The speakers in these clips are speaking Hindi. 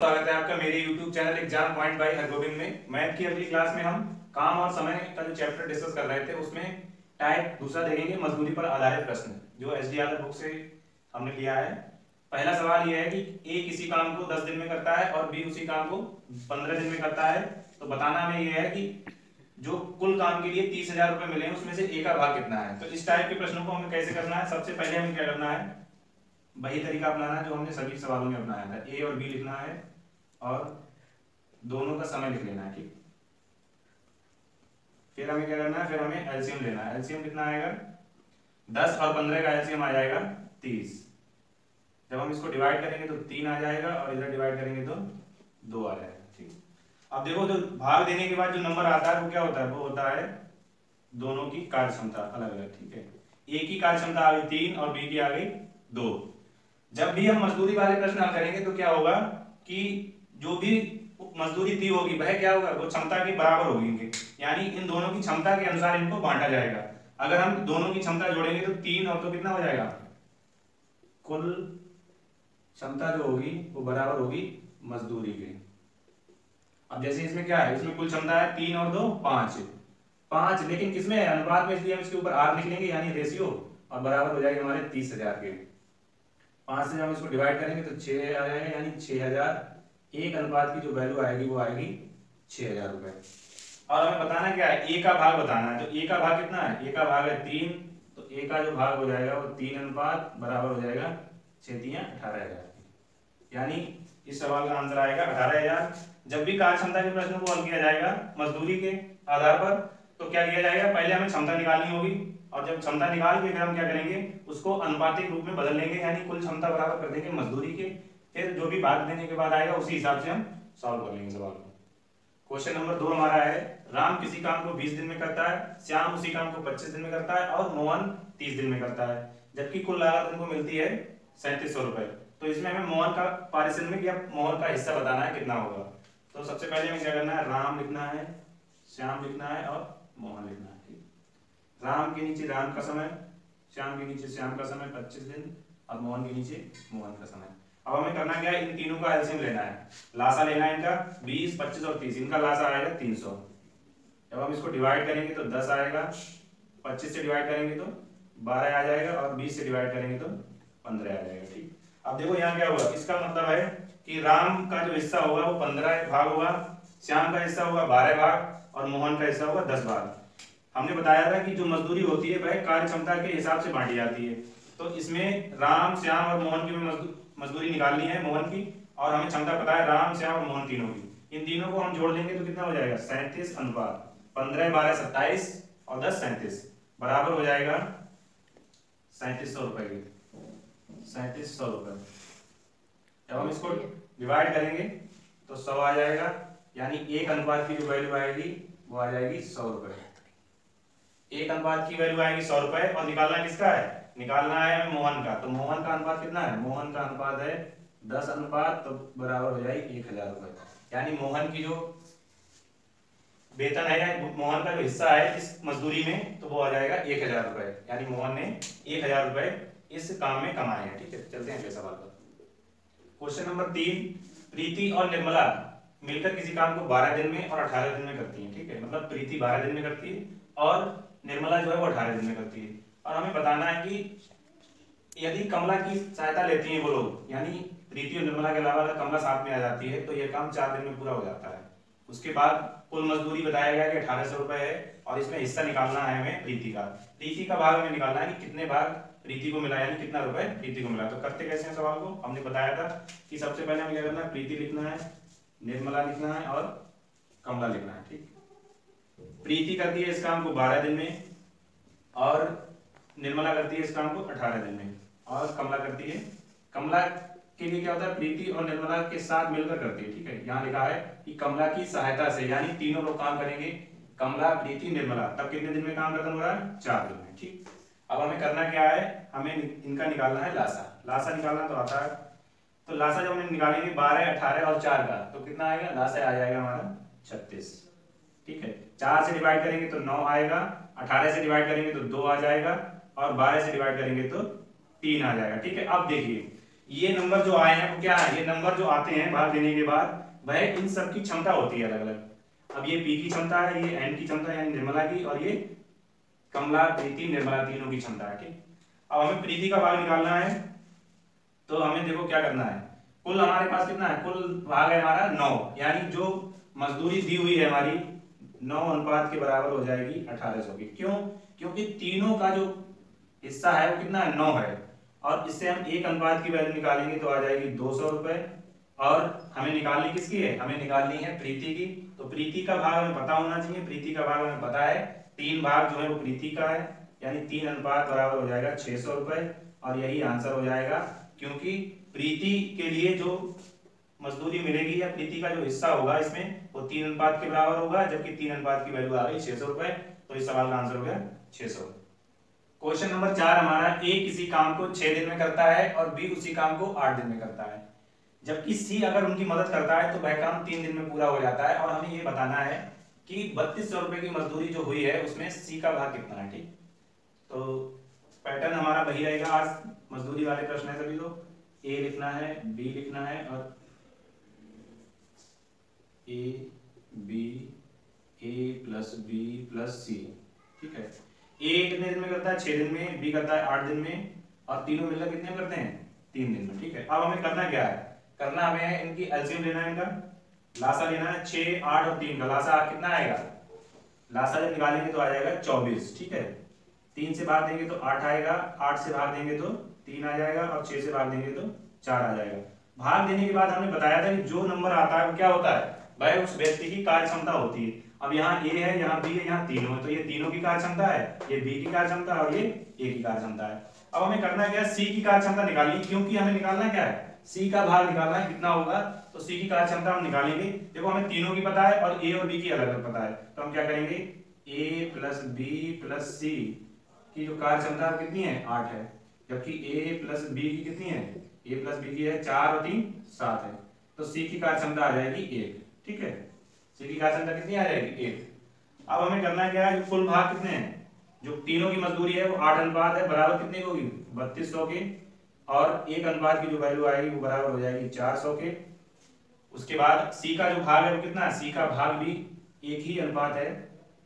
स्वागत है आपका मेरे YouTube channel exam point by Hargovind में। मैथ की अगली क्लास में हम काम और समय का जो चैप्टर डिस्कस कर रहे थे उसमें टाइप दूसरा देखेंगे, मजदूरी पर आधारित प्रश्न, जो SDR बुक से हमने लिया है। पहला सवाल यह है कि A किसी काम को 10 दिन में करता है और B उसी काम को 15 दिन में करता है। तो बताना हमें यह है कि जो कुल काम के लिए 30,000 रुपए मिले हैं उसमें से A का भाग कितना है। तो इस टाइप के प्रश्नों को हमें कैसे करना है, सबसे पहले हमें क्या करना है, वही तरीका अपनाना है जो हमने सभी सवालों में अपनाया था। A और B लिखना है और दोनों का समय लिख लेना है, ठीक। फिर हमें क्या करना है, फिर हमें एलसीएम लेना है। एलसीएम कितना आएगा, 10 और 15 का एलसीएम आ जाएगा 30। जब हम इसको डिवाइड करेंगे तो 3 आ जाएगा और इधर डिवाइड करेंगे तो 2 आ जाएगा, ठीक। अब देखो, जो भाग देने के बाद जो नंबर आता है वो क्या होता है, वो होता है दोनों की कार्य क्षमता अलग अलग, ठीक है। ए की कार्य क्षमता आ गई 3 और बी की आ गई 2। जब भी हम मजदूरी वाले प्रश्न हल करेंगे तो क्या होगा कि जो भी मजदूरी दी होगी वह क्या होगा, वो क्षमता के बराबर होगी इनके, यानी इन दोनों की क्षमता के अनुसार इनको बांटा जाएगा। अगर हम दोनों की क्षमता जोड़ेंगे तो 3 और तो कितना हो जाएगा, कुल क्षमता जो होगी वो बराबर होगी मजदूरी के। अब जैसे इसमें क्या है, इसमें कुल क्षमता है 3 और 2 5, लेकिन किसमें है, अनुपात में, इसलिए हम इसके ऊपर आर लिख लेंगे यानी रेशियो, और बराबर हो जाएगा हमारे 30,000 के। 5 से हम इसको डिवाइड करेंगे तो 6 आ जाएगा, यानी 6,000। एक अनुपात की जो वैल्यू आएगी वो आएगी 6,000 रुपए। और हमें बताना क्या है, ए का भाग बताना है। तो ए का भाग कितना है, ए का भाग है 3, तो ए का जो भाग हो जाएगा वो 3 अनुपात बराबर हो जाएगा 6 3 18,000, यानी इस सवाल का आंसर आएगा 18,000। जब भी कार्य क्षमता के प्रश्नों को हल किया जाएगा मजदूरी के आधार पर तो क्या किया जाएगा, पहले हमें क्षमता निकालनी होगी, और जब क्षमता निकाल के फिर हम क्या करेंगे, उसको अनुपातिक रूप में बदल लेंगे, यानी कुल क्षमता बराबर कर देंगे मजदूरी के। फिर जो भी भाग देने के बाद आएगा उसी हिसाब से हम सॉल्व कर लेंगे सवाल को। क्वेश्चन नंबर 2 हमारा है, राम किसी काम को 20 दिन में करता है, श्याम उसी काम को 25 दिन में करता है और मोहन 30 दिन में करता है, जबकि कुल लागत उनको मिलती है 3700 रुपए। तो इसमें हमें मोहन का पारिश्रमिक या मोहन का हिस्सा बताना है कितना होगा। तो सबसे पहले हमें क्या करना है, राम लिखना है, श्याम लिखना है और मोहन लिखना है, ठीक। राम के नीचे राम का समय, श्याम के नीचे श्याम का समय 25 दिन और मोहन के नीचे मोहन का समय। अब हमें करना क्या है, इन तीनों का एलसीएम लेना है, लासा लेना है इनका, 20 25 और 30, इनका लासा आएगा 300। जब हम इसको डिवाइड करेंगे तो 10 आएगा, 25 से डिवाइड करेंगे तो 12 आ जाएगा और 20 से डिवाइड करेंगे तो 15 आ जाएगा, ठीक। अब देखो यहाँ क्या होगा, इसका मतलब है कि राम का जो हिस्सा होगा वो 15 भाग होगा, श्याम का हिस्सा होगा 12 भाग और मोहन का हिस्सा होगा 10 भाग। हमने बताया था कि जो मजदूरी होती है वह कार्य क्षमता के हिसाब से बांटी जाती है। तो इसमें राम श्याम और मोहन की मजदूरी निकालनी है, मोहन की, और हमें क्षमता पता है राम श्याम और मोहन तीनों की। इन तीनों को हम जोड़ लेंगे तो कितना हो जाएगा, 37 अनुपात 15 12 27 और 10 37 बराबर हो जाएगा 3700 रुपए के, 3700 रुपए। जब हम इसको डिवाइड करेंगे तो 100 आ जाएगा, यानी एक अनुपात की जो वैल्यू आएगी वो आ जाएगी 100 रुपए। एक अनुपात की वैल्यू आएगी 100 रुपए, और निकालना किसका है, निकालना है हमें मोहन का। तो मोहन का अनुपात कितना है, मोहन का अनुपात है 10 अनुपात, तो बराबर हो जाएगी 1,000 रुपए। यानी मोहन की जो वेतन है या मोहन का जो हिस्सा है इस मजदूरी में तो वो आ जाएगा 1,000 रुपए, यानी मोहन ने 1,000 रुपए इस काम में कमाए हैं, ठीक है। चलते हैं अगले सवाल पर। क्वेश्चन नंबर 3, प्रीति और निर्मला मिलकर किसी काम को 12 दिन में और 18 दिन में करती है, ठीक है। मतलब प्रीति 12 दिन में करती है और निर्मला जो है वो 18 दिन में करती है। और हमें बताना है कि यदि कमला की सहायता लेती हैं वो लोग, यानी प्रीति और निर्मला के अलावा अगर कमला साथ में आ जाती है तो यह काम 4 दिन में पूरा हो जाता है। उसके बाद कुल मजदूरी बताया गया कि 1800 रुपए है, और इसमें हिस्सा निकालना है हमें प्रीति का। प्रीति का भाग हमें निकालना है कि कितने भाग प्रीति को मिला, यानी कितना रुपए प्रीति को मिला। तो करते कैसे हैं सवाल को, हमने बताया था कि सबसे पहले हमें क्या करना है, प्रीति लिखना है, निर्मला लिखना है और कमला लिखना है, ठीक। प्रीति करती है इस काम को 12 दिन में और निर्मला करती है इस काम को 18 दिन में, और कमला करती है, कमला के लिए क्या होता है, प्रीति और निर्मला के साथ मिलकर करती है, ठीक है। यहाँ लिखा है कि कमला की सहायता से, यानी तीनों लोग काम करेंगे, कमला प्रीति निर्मला, तब कितने दिन में काम खत्म हो रहा है, 4 दिन में, ठीक। अब हमें करना क्या है, हमें इनका निकालना है लासा। लासा निकालना तो आता है, तो लासा जब हम निकालेंगे 12 18 और 4 का तो कितना आएगा, लासा आ जाएगा हमारा 36, ठीक है। 4 से डिवाइड करेंगे तो 9 आएगा, 18 से डिवाइड करेंगे तो 2 आ जाएगा और 12 से डिवाइड करेंगे तो 3 आ जाएगा, ठीक है। अब देखिए ये नंबर जो आए हैं वो क्या है, ये नंबर जो आते हैं भाग देने के बाद वह इन सब की क्षमता होती है अलग अलग। अब ये पी की क्षमता है, ये एन की क्षमता है यानी निर्मला की, और ये कमला, प्रीति, निर्मला तीनों की क्षमता है। ठीक, अब हमें प्रीति का भाग निकालना है, तो हमें देखो क्या करना है, कुल हमारे पास कितना है, कुल भाग है हमारा 9, यानी जो मजदूरी दी हुई है हमारी 9 अनुपात के बराबर हो जाएगी 1800 की। क्यों, क्योंकि तीनों का जो हिस्सा है वो कितना है, 9 है, और इससे हम एक अनुपात की वैल्यू निकालेंगे तो आ जाएगी 200 रुपए। और हमें निकालनी किसकी है, हमें निकालनी है प्रीति की। तो प्रीति का भाग हमें पता होना चाहिए, प्रीति का भाग हमें पता है, 3 भाग जो है वो प्रीति का है, यानी 3 अनुपात बराबर हो जाएगा 600 रुपए, और यही आंसर हो जाएगा। क्योंकि प्रीति के लिए जो मजदूरी मिलेगी या प्रीति का जो हिस्सा होगा इसमें वो 3 अनुपात के बराबर होगा, जबकि 3 अनुपात की वैल्यू आ गई 600 रुपए, तो इस सवाल का आंसर हो गया 600। क्वेश्चन नंबर 4 हमारा, ए किसी काम को 6 दिन में करता है और बी उसी काम को 8 दिन में करता है, जबकि सी अगर उनकी मदद करता है तो वह काम 3 दिन में पूरा हो जाता है। और हमें ये बताना है कि 3200 रुपए की मजदूरी जो हुई है उसमें सी का भाग कितना है। ठीक, तो पैटर्न हमारा वही रहेगा, आज मजदूरी वाले प्रश्न है सभी लोग, ए लिखना है, बी लिखना है, और A B, A plus B plus C. ठीक है, ए कितने दिन में करता है, 6 दिन में, बी करता है 8 दिन में, और तीनों मिलकर कितने में करते हैं, 3 दिन में। ठीक है, अब हमें करना क्या है, करना हमें है इनकी एलसीएम लेना है, इनका लासा लेना है। 6, 8 और 3 का लासा कितना आएगा, लासा जब निकालेंगे तो आ जाएगा 24। ठीक है, 3 से भाग देंगे तो 8 आएगा, 8 से भाग देंगे तो 3 आ जाएगा, और 6 से भाग देंगे तो 4 आ जाएगा। भाग देने के बाद हमने बताया था कि जो नंबर आता है वो क्या होता है, वह उस व्यक्ति की कार्य क्षमता होती है। अब यहाँ ए है, यहाँ बी है, यहाँ तीनों है, तो ये तीनों की कार्य क्षमता है, ये बी की कार्य क्षमता है, और ये ए की कार्य क्षमता है। अब हमें करना क्या है, सी की कार्य क्षमता निकालनी, क्योंकि हमें निकालना क्या है, सी का भाग निकालना है, कितना होगा, तो सी की कार्य क्षमता हम निकालेंगे। देखो हमें तीनों की पता है और ए और बी की अलग अलग पता है, तो हम क्या करेंगे, ए प्लस बी प्लस सी की जो कार्य क्षमता कितनी है, 8 है, जबकि ए प्लस बी की कितनी है, ए प्लस बी की है 4 और 3 7 है, तो सी की कार्य क्षमता आ जाएगी 1। ठीक है, सी की कार्य क्षमता कितनी आ जाएगी, 1। अब हमें करना क्या है, कुल भाग कितने हैं, जो तीनों की मजदूरी है वो 8 अनुपात है, बराबर कितने की होगी, 3200 के, और एक अनुपात की जो वैल्यू आएगी वो बराबर हो जाएगी 400 के। उसके बाद सी का जो भाग है वो कितना है, सी का भाग भी एक ही अनुपात है,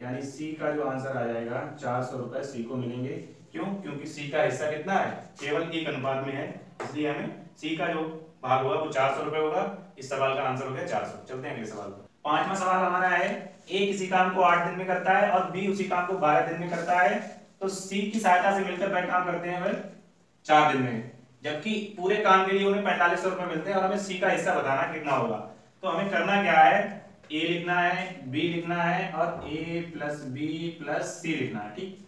यानी सी का जो आंसर आ जाएगा 400 रुपए सी को मिलेंगे। क्यों, क्योंकि सी का हिस्सा कितना है, केवल एक अनुपात में है, इसलिए हमें सी का जो भाग होगा वो 400 रुपए होगा। इस सवाल का आंसर हो गया 400। चलते हैं अगले सवाल पर। 5वां सवाल हमारा है, ए किसी काम को 8 दिन में करता है और बी उसी काम को 12 दिन में करता है, तो सी की सहायता से मिलकर वह काम करते हैं वह 4 दिन में, जबकि पूरे काम के लिए उन्हें 4500 रुपए मिलते हैं, और हमें सी का हिस्सा बताना कितना होगा। तो हमें करना क्या है, ए लिखना है, बी लिखना है, और ए प्लस बी प्लस सी लिखना है। ठीक,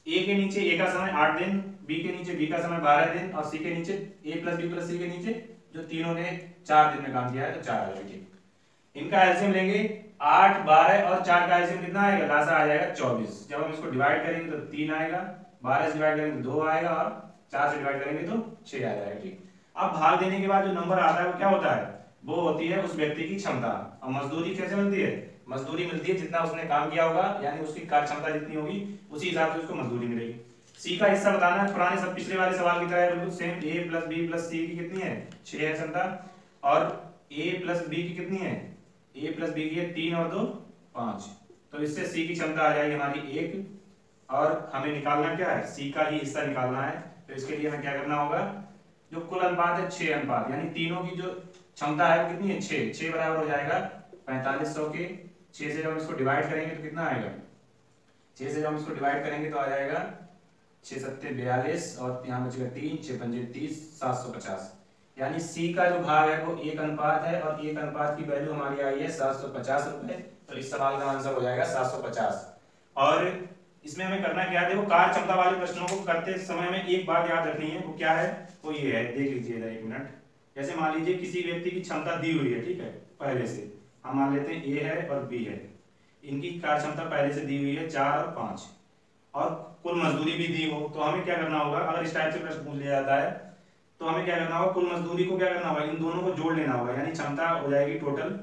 ए के नीचे ए का समय 8 दिन, बी के नीचे बी का समय 12 दिन, और सी के नीचे ए प्लस बी प्लस सी के नीचे जो तीनों ने 4 दिन में काम किया है तो 4 आ जाएगी। इनका एलसीएम लेंगे, 8, 12 और 4 का एलसीएम कितना आएगा, लासा आ जाएगा 24। जब हम इसको डिवाइड करेंगे तो 3 आएगा, 12 से डिवाइड करेंगे तो 2 आएगा, और 4 से डिवाइड करेंगे तो 6 आ जाएगा। ठीक, अब भाग देने के बाद जो नंबर आता है वो क्या होता है, वो होती है उस व्यक्ति की क्षमता। और मजदूरी कैसे मिलती है, मजदूरी मिलती है जितना उसने काम किया होगा, यानी उसकी कार्य क्षमता जितनी होगी उसी हिसाब से उसको मजदूरी मिलेगी। सी का हिस्सा बताना है, पुराने सब पिछले वाले सवाल की तरह बिल्कुल सेम, ए प्लस बी प्लस सी की कितनी है, 6 है क्षमता, और ए प्लस बी की कितनी है, ए प्लस बी की है 3 और 2 5, तो इससे सी की क्षमता आ जाएगी हमारी 1। और हमें निकालना क्या है, सी का ही हिस्सा निकालना है, तो इसके लिए हमें क्या करना होगा, जो कुल अनुपात है 6 अनुपात, यानी तीनों की जो क्षमता है वो कितनी है, 6 बराबर हो जाएगा 4500 के। 6 से जब हम इसको डिवाइड करेंगे तो कितना आएगा, 6 से जब हम इसको डिवाइड करेंगे तो आ जाएगा 6 सत्ते 42, और यहाँ बचेगा 3, 6 पंजे 30, 750, यानी सी का जो भाग है वो 1 अनुपात है, और 1 अनुपात की वैल्यू हमारी आई है 750 रुपए, तो इस सवाल का आंसर हो जाएगा 750। और इसमें हमें करना क्या है, देखो कार्य क्षमता वाले प्रश्नों को करते समय में एक बात याद रखनी है, वो क्या है, वो ये है, देख लीजिएगा 1 मिनट। जैसे मान लीजिए किसी व्यक्ति की क्षमता दी हुई है, ठीक है, पहले से हम मान लेते हैं ए है और बी है, इनकी कार्य क्षमता पहले से दी हुई है 4 और 5, और कुल मजदूरी भी दी हो, तो हमें क्या करना होगा, अगर इस टाइप से प्रश्न पूछ लिया जाता है तो हमें क्या करना होगा, कुल मजदूरी को क्या करना होगा, इन दोनों को जोड़ लेना होगा, यानी क्षमता हो जाएगी टोटल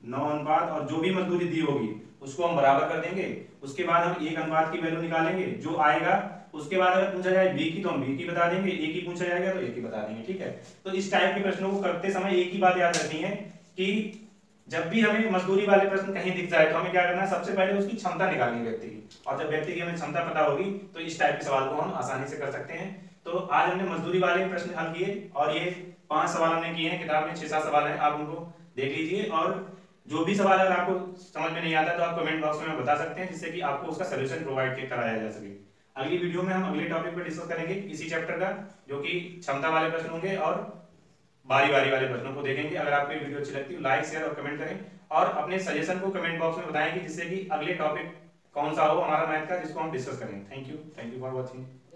9 अनुपात, और जो भी मजदूरी दी होगी उसको हम बराबर कर देंगे। उसके बाद हम 1 अनुपात की वैल्यू निकालेंगे, जो आएगा उसके बाद अगर पूछा जाए बी की तो हम बी की बता देंगे, ए की पूछा जाएगा तो ए की बता देंगे, ठीक है। तो इस टाइप के प्रश्नों को करते समय एक ही बात याद रखनी है कि जब भी हमें मजदूरी वाले प्रश्न कहीं दिख जाए तो हमें क्या करना है, सबसे पहले उसकी क्षमता निकालनी है व्यक्ति की, और जब व्यक्ति की हमें क्षमता पता होगी तो इस टाइप के सवाल को हम आसानी से कर सकते हैं। तो आज हमने मजदूरी वाले प्रश्न हल किए और ये 5 सवाल हमने किए हैं, किताब में 6-7 सवाल हैं, आप उनको देख लीजिए। और जो भी सवाल अगर आपको समझ में नहीं आता तो आप कमेंट बॉक्स में बता सकते हैं, जिससे कि आपको उसका सोल्यूशन प्रोवाइड कराया जा सके। अगली वीडियो में हम अगले टॉपिक पर डिस्कस करेंगे इसी चैप्टर का, जो कि क्षमता वाले प्रश्न होंगे, और बारी बारी वाले प्रश्नों को देखेंगे। अगर आपको ये वीडियो अच्छी लगती है लाइक शेयर और कमेंट करें, और अपने सजेशन को कमेंट बॉक्स में बताएं कि जिससे कि अगले टॉपिक कौन सा हो हमारा मैथ का, जिसको हम डिस्कस करें। Thank you for watching.